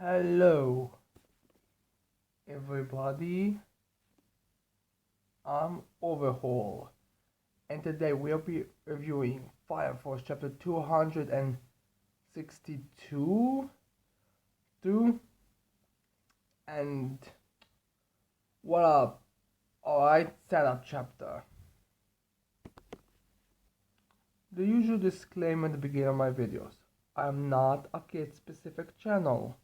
Hello, everybody. I'm Overhaul, and today we'll be reviewing Fire Force Chapter 262 through and what up? Alright, setup chapter. The usual disclaimer at the beginning of my videos. I am not a kid-specific channel.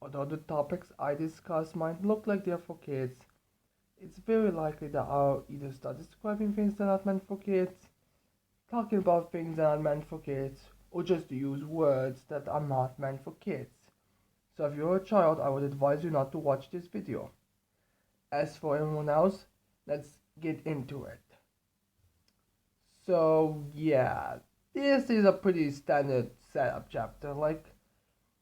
Although the topics I discuss might look like they're for kids, it's very likely that I'll either start describing things that are not meant for kids, talking about things that are meant for kids, or just use words that are not meant for kids. So if you're a child, I would advise you not to watch this video. As for everyone else, let's get into it. So yeah, this is a pretty standard setup chapter. Like,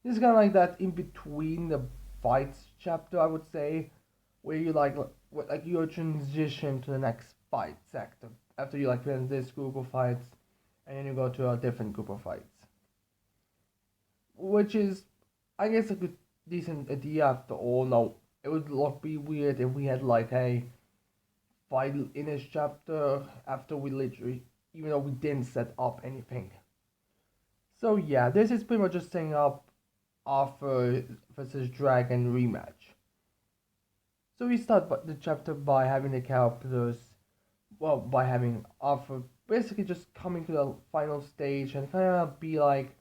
this is kind of like that in between the fights chapter, I would say, where you like your transition to the next fight sector after you like finish this group of fights, and then you go to a different group of fights, which is, I guess, a good decent idea after all. Now it would be weird if we had like a fight in this chapter after we literally, even though we didn't set up anything. So yeah, this is pretty much just setting up Arthur versus Dragon rematch. So we start the chapter by having the characters, well, by having Arthur basically just coming to the final stage and kind of be like,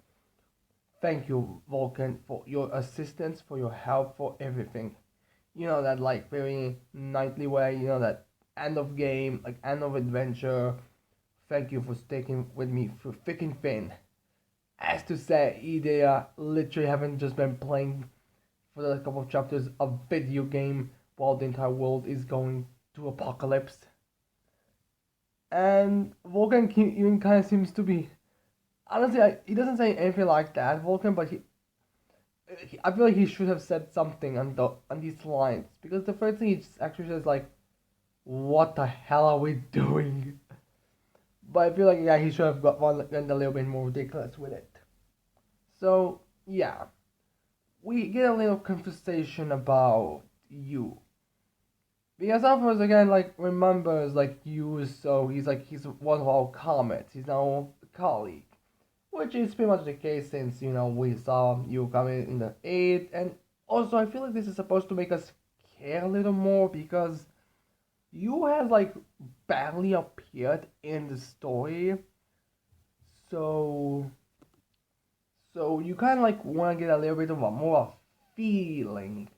thank you, Vulcan, for your assistance, for your help, for everything. You know, that like very knightly way, you know, that end of game, like end of adventure. Thank you for sticking with me through thick and thin. As to say, they literally haven't just been playing for the couple of chapters a video game while the entire world is going to apocalypse. And Vulcan even kind of seems to be, honestly, he doesn't say anything like that, Vulcan, but I feel like he should have said something on these lines, because the first thing he just actually says like, "What the hell are we doing?" But I feel like yeah, he should have gone a little bit more ridiculous with it. So yeah, we get a little conversation about you. Because Alphonse again like remembers like you, so he's one of our comets. He's now a colleague, which is pretty much the case since we saw you coming in the eighth, and also I feel like this is supposed to make us care a little more because you have like barely appeared in the story, so you kind of like want to get a little bit of a more feeling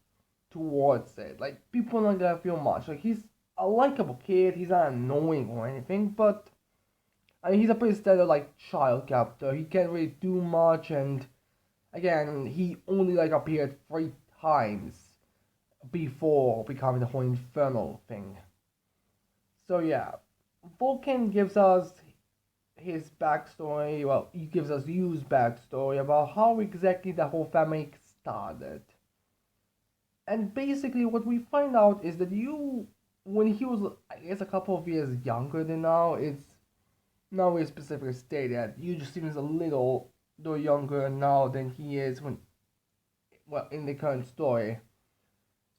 towards it. Like people are not gonna feel much. Like he's a likable kid. He's not annoying or anything, but I mean he's a pretty standard like child character. He can't really do much, and again he only like appeared 3 times before becoming the whole infernal thing. So yeah, Vulcan gives us his backstory. Well, he gives us Yu's backstory about how exactly the whole family started. And basically, what we find out is that you, when he was, I guess, a couple of years younger than now, it's not really specifically stated that you just seems a little though younger now than he is when, well, in the current story.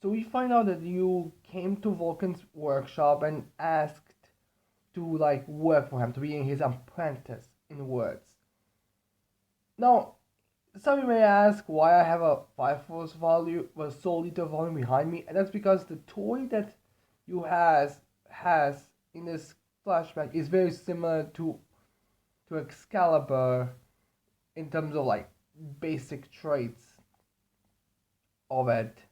So we find out that you came to Vulcan's workshop and asked to like work for him, to be his apprentice, in words. Now, some you may ask why I have a Fire Force volume, a Soul Eater volume behind me, and that's because the toy that you has in this flashback is very similar to Excalibur in terms of like basic traits of it.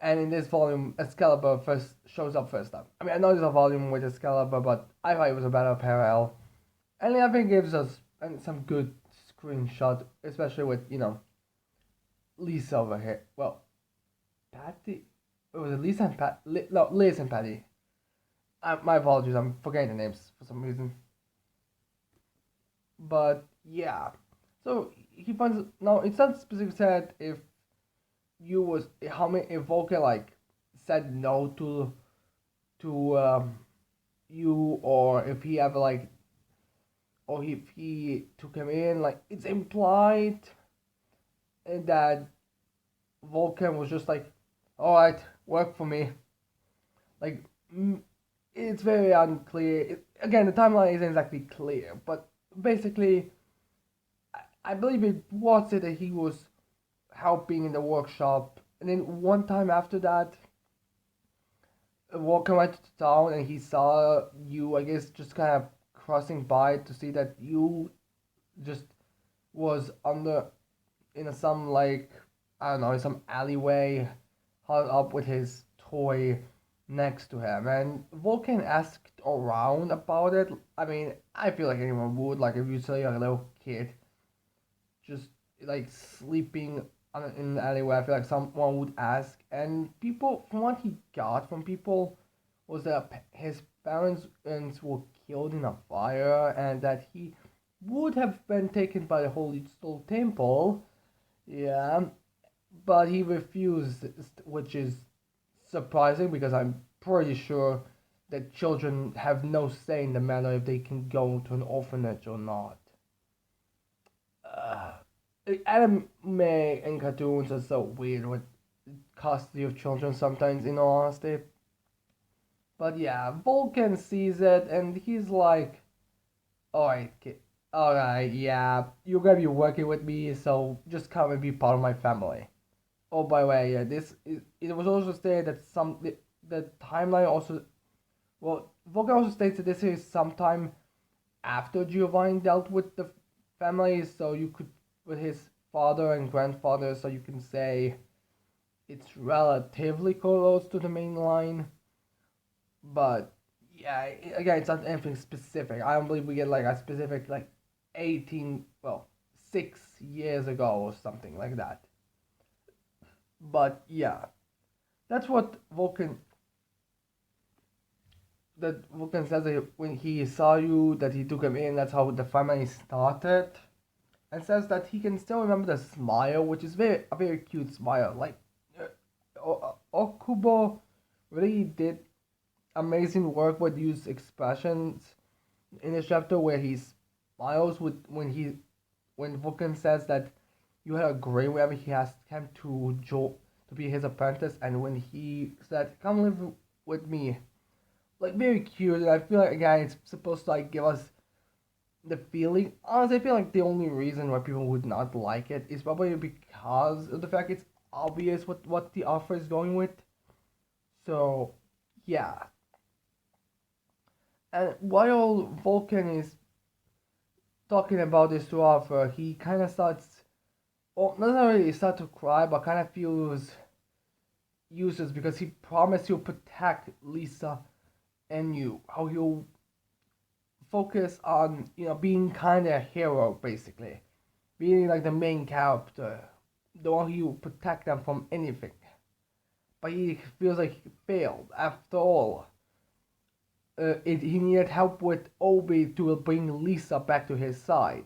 And in this volume, Excalibur first shows up first time. I mean, I know there's a volume with Excalibur, but I thought it was a better parallel. And I think it gives us some good screenshot, especially with Lisa over here. Well, Patty. Was it Lisa and Pat? No, Liz and Patty. My apologies, I'm forgetting the names for some reason. But yeah, so he finds now it's not specifically said if you was how many if Vulcan like said no to you, or if he ever like, or if he took him in. Like it's implied that Vulcan was just like, alright, work for me. Like, it's very unclear. Again, the timeline isn't exactly clear, but basically, I believe it was it that he was helping in the workshop, and then one time after that, Walker went to town and he saw you, I guess, just kind of crossing by to see that you just was under in some like I don't know, in some alleyway, hung up with his toy next to him. And Vulcan asked around about it. I mean, I feel like anyone would, like if you saw a little kid just like sleeping in an alleyway, I feel like someone would ask. And people, from what he got from people, was that his parents were killed in a fire, and that he would have been taken by the Holy Soul Temple. Yeah, but he refused, which is surprising because I'm pretty sure that children have no say in the matter if they can go to an orphanage or not. Uh, Anime and cartoons are so weird with custody of children sometimes, in all honesty. But yeah, Vulcan sees it and he's like, alright, kid. Alright, yeah, you're gonna be working with me, so just come and be part of my family. Oh, by the way, yeah, it was also stated that the timeline also, well, Vulcan also states that this is sometime after Giovanni dealt with the family, so you could, with his father and grandfather, so you can say it's relatively close to the main line. But yeah, again, it's not anything specific. I don't believe we get like a specific like 18, well, 6 years ago or something like that. But yeah, that's what Vulcan says that when he saw you, that he took him in. That's how the family started, and says that he can still remember the smile, which is a very cute smile. Like Okubo really did amazing work with use expressions in this chapter where he smiles with when Vulcan says that you had a great whenever he asked him to be his apprentice, and when he said come live with me, like very cute. And I feel like again it's supposed to like give us the feeling. Honestly, I feel like the only reason why people would not like it is probably because of the fact it's obvious what the author is going with. So yeah, and while Vulcan is talking about this to Arthur, he kind of starts, well, not really start to cry, but kind of feels useless because he promised he'll protect Lisa and you. How he'll focus on, being kind of a hero, basically. Being like the main character. The one who will protect them from anything. But he feels like he failed. After all, he needed help with Obi to bring Lisa back to his side.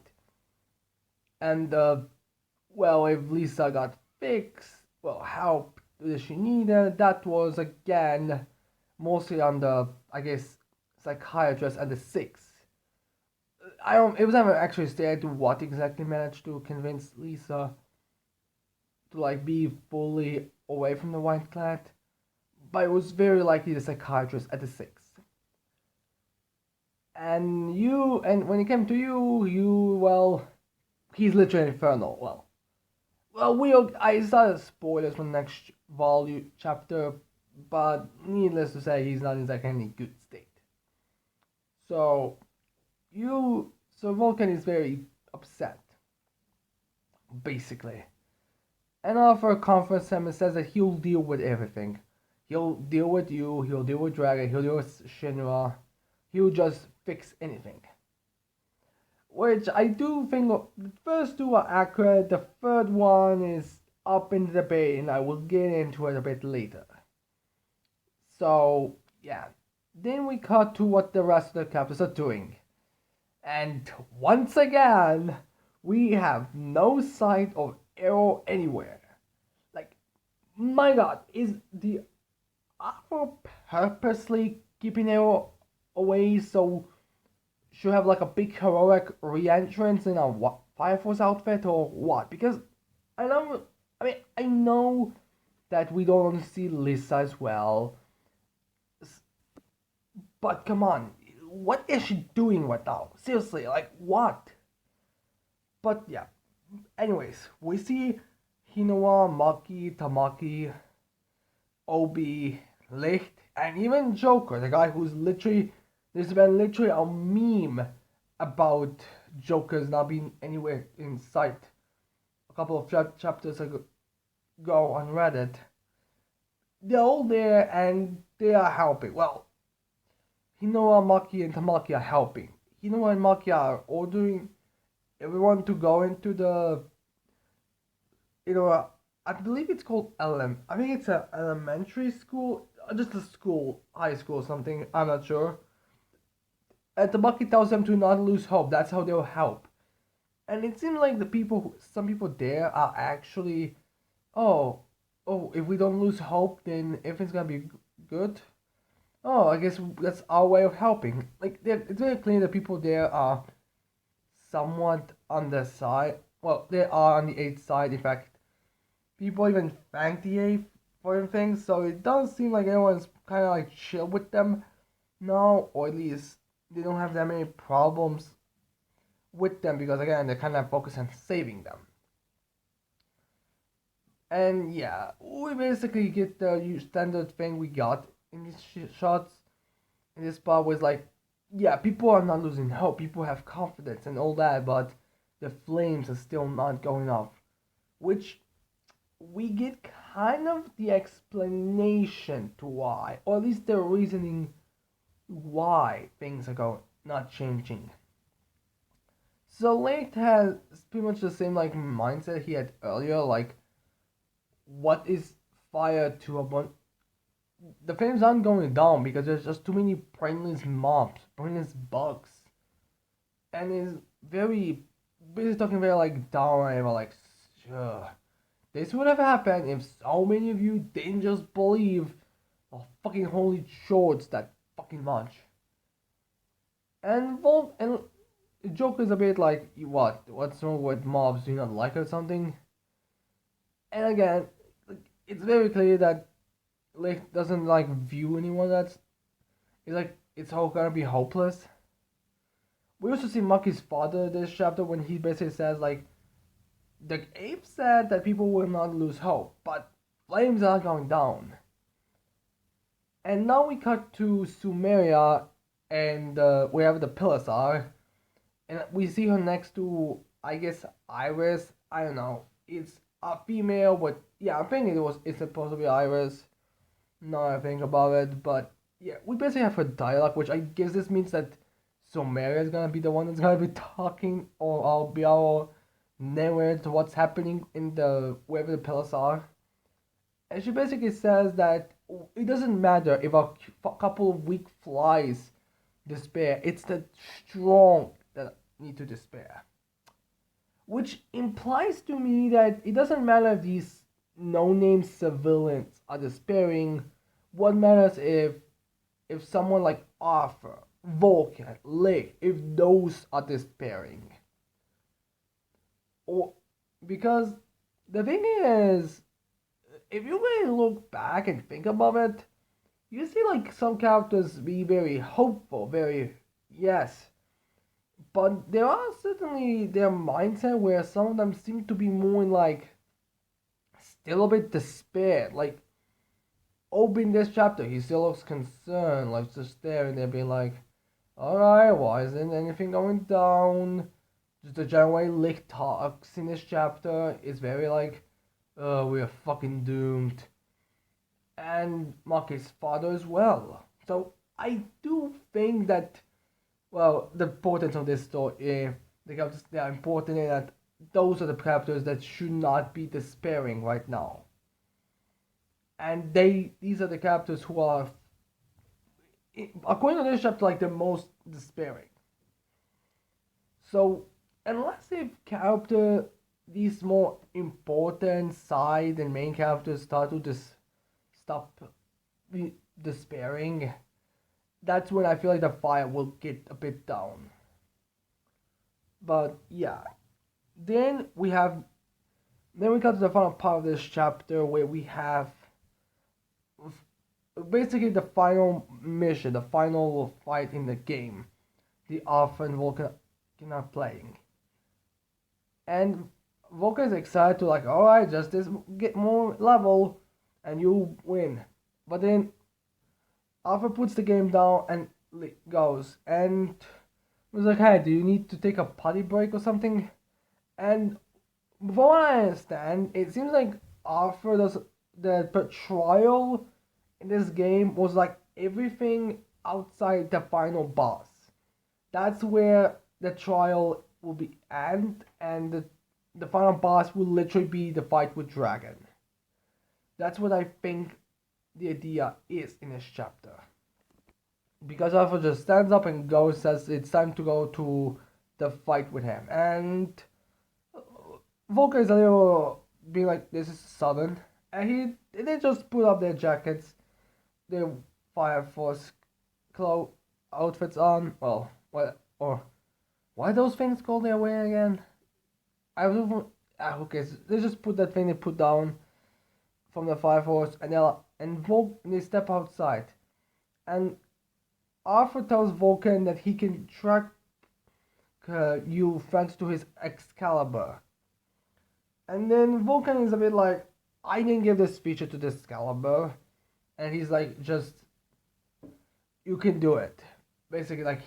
And well, if Lisa got fixed, well, help she needed, that was again mostly on the, I guess, psychiatrist and the six. I don't. It was never actually stated what exactly managed to convince Lisa to like be fully away from the White Clad, but it was very likely the psychiatrist at the six. And when it came to you, well, he's literally infernal. I started spoilers for the next volume chapter, but needless to say, he's not in like any good state. So so Vulcan is very upset, basically. And Arthur comforts him and says that he'll deal with everything. He'll deal with you. He'll deal with Dragon. He'll deal with Shinra. He'll just fix anything. Which I do think the first two are accurate. The third one is up in the debate, and I will get into it a bit later. So, yeah. Then we cut to what the rest of the captors are doing. And once again, we have no sight of Arrow anywhere. Like, my god, is the author purposely keeping Arrow away so she'll have like a big heroic re-entrance in a Fire Force outfit or what? Because I know I mean, I know that we don't want to see Lisa as well, but come on, what is she doing right now? Seriously, like what? But yeah, anyways, we see Hinoa, Maki, Tamaki, Obi, Licht, and even Joker, the guy who's literally, there's been literally a meme about Joker's not being anywhere in sight. A couple of chapters ago on Reddit. They're all there and they are helping. Well, Hinoa, Maki, and Tamaki are helping. Hinoa and Maki are ordering everyone to go into the, you know, I believe it's called I think it's a elementary school, just a school, high school, or something. I'm not sure. And Tamaki tells them to not lose hope. That's how they'll help. And it seems like some people there are actually, oh, if we don't lose hope, then everything's gonna be good. Oh, I guess that's our way of helping. Like, it's very clear that people there are somewhat on the side. Well, they are on the 8th side. In fact, people even thank the 8th for things. So it does seem like everyone's kind of like chill with them now, or at least they don't have that many problems with them because again, they're kind of focused on saving them. And yeah, we basically get the standard thing we got in these shots. In this part was like, yeah, people are not losing hope. People have confidence and all that, but the flames are still not going off. Which we get kind of the explanation to why, or at least the reasoning why things are going not changing. So Late has pretty much the same like mindset he had earlier, like what is fire to a bunch. The flames aren't going down because there's just too many brainless mobs, brainless bugs, and is very basically talking very like down and like, sure, this would have happened if so many of you didn't just believe the fucking holy shorts that fucking much. And Joker's a bit like, what's wrong with mobs? Do you not like or something? And again, it's very clear that like doesn't like view anyone that's it's like it's all gonna be hopeless. We also see Maki's father this chapter when he basically says like the ape said that people will not lose hope, but flames are going down. And now we cut to Sumeria and wherever the pillars are, and we see her next to I guess Iris. I don't know. It's a female, but yeah, I think it's supposed to be Iris. Now I think about it, but yeah, we basically have her dialogue, which I guess this means that Sumeria is gonna be the one that's gonna be talking, or I'll be our narrator to what's happening in the wherever the pillars are. And she basically says that it doesn't matter if a couple of weak flies despair, it's the strong that need to despair. Which implies to me that it doesn't matter if these no name civilians are despairing. What matters if someone like Arthur, Vulcan, Lake, if those are despairing. Or because the thing is, if you really look back and think about it, you see like some characters be very hopeful, very yes. But there are certainly their mindset where some of them seem to be more in like still a bit despair. Like open this chapter, he still looks concerned, like just there and there being like, alright, why isn't anything going down? Just the general way Lick talks in this chapter is very like, we're fucking doomed. And Maki's father as well. So I do think that, well, the importance of this story, the characters they are important in that those are the characters that should not be despairing right now. And these are the characters who are, according to this chapter, like the most despairing. So unless if character these more important side and main characters start to just stop despairing, that's when I feel like the fire will get a bit down. But yeah, then we have Then we got to the final part of this chapter where we have basically the final mission, the final fight in the game. The Arthur and Vulcan are playing. And Vulcan is excited to like, alright, just this get more level and you win. But then Arthur puts the game down and goes and was like, hey, do you need to take a potty break or something? And from what I understand, it seems like Arthur does the trial in this game was like everything outside the final boss. That's where the trial will be end, and the final boss will literally be the fight with Dragon. That's what I think the idea is in this chapter. Because Arthur just stands up and goes, says it's time to go to the fight with him. And Volker is a little being like, this is sudden. And they just put up their jackets, their Fire Force outfits on. Well, what, or why are those things called their way again? I don't. Okay, so they just put that thing they put down from the Fire Force, and they step outside, and Arthur tells Vulcan that he can track you thanks to his Excalibur. And then Vulcan is a bit like, I didn't give this feature to the Excalibur, and he's like, just you can do it. Basically, like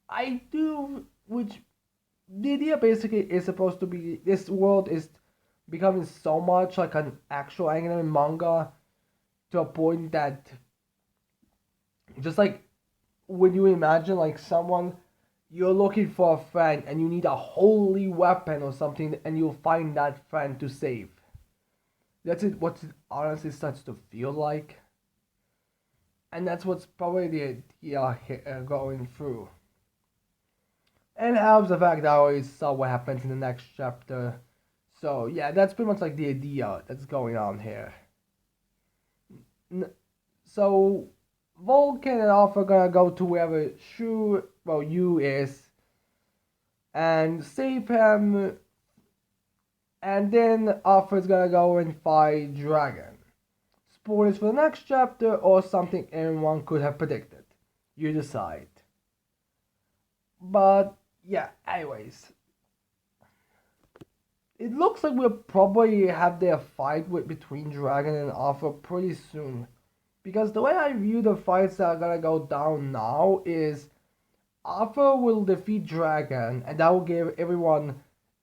I do, which the idea basically is supposed to be this world is becoming so much like an actual anime manga to a point that just like when you imagine like someone you're looking for a friend and you need a holy weapon or something and you'll find that friend to save. That's it what it honestly starts to feel like. And that's what's probably the idea going through. And it helps the fact that I always saw what happens in the next chapter. So yeah, that's pretty much like the idea that's going on here. So Vulcan and Alpha are gonna go to wherever Yu is and save him, and then Alpha's gonna go and fight Dragon. Spoilers for the next chapter or something anyone could have predicted. You decide. But yeah, anyways. It looks like we'll probably have their fight between Dragon and Alpha pretty soon. Because the way I view the fights that are gonna go down now is Alpha will defeat Dragon, and that will give everyone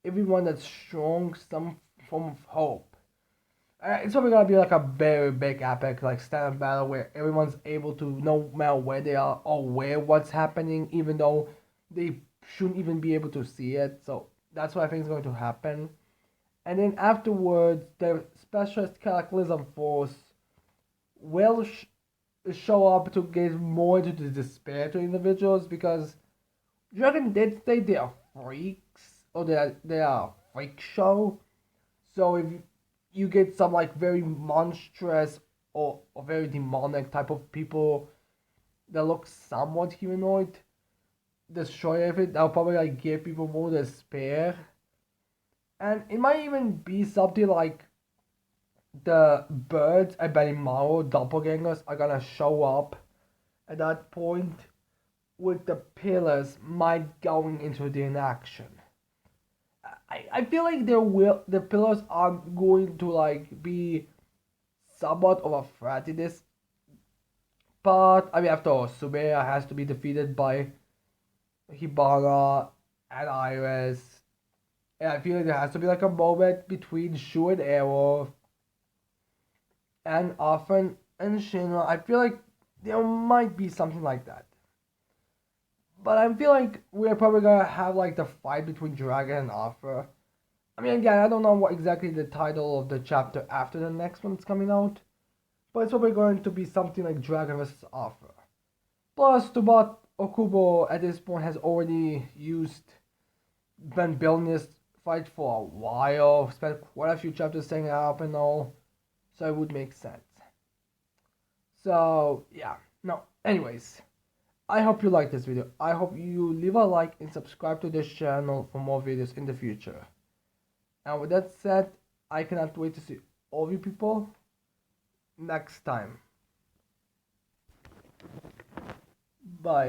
that's strong some form of hope. It's probably gonna be like a very big epic like stand-up battle where everyone's able to no matter where they are aware what's happening, even though they shouldn't even be able to see it. So that's what I think is going to happen. And then afterwards, the Specialist Cataclysm Force will show up to get more into the despair to individuals because Dragon did say they are freaks or they are a freak show. So if you get some like very monstrous or very demonic type of people that look somewhat humanoid, destroy everything, that'll probably like give people more despair. And it might even be something like the birds and Benimaru doppelgangers are gonna show up at that point with the pillars might going into the inaction. I feel like the pillars are going to like be somewhat of a threat in this part. I mean after all, Subera has to be defeated by Hibana and Iris. And I feel like there has to be like a moment between Shu and Arrow and Arthur and Shinra. I feel like there might be something like that. But I feel like we're probably gonna have like the fight between Dragon and Arthur. I mean, again, I don't know what exactly the title of the chapter after the next one is coming out, but it's probably going to be something like Dragon vs. Arthur. Plus, Tobat Okubo at this point has already been building this fight for a while, spent quite a few chapters setting it up and all, so it would make sense. So, yeah, no, anyways. I hope you like this video. I hope you leave a like and subscribe to this channel for more videos in the future. And with that said, I cannot wait to see all of you people next time. Bye.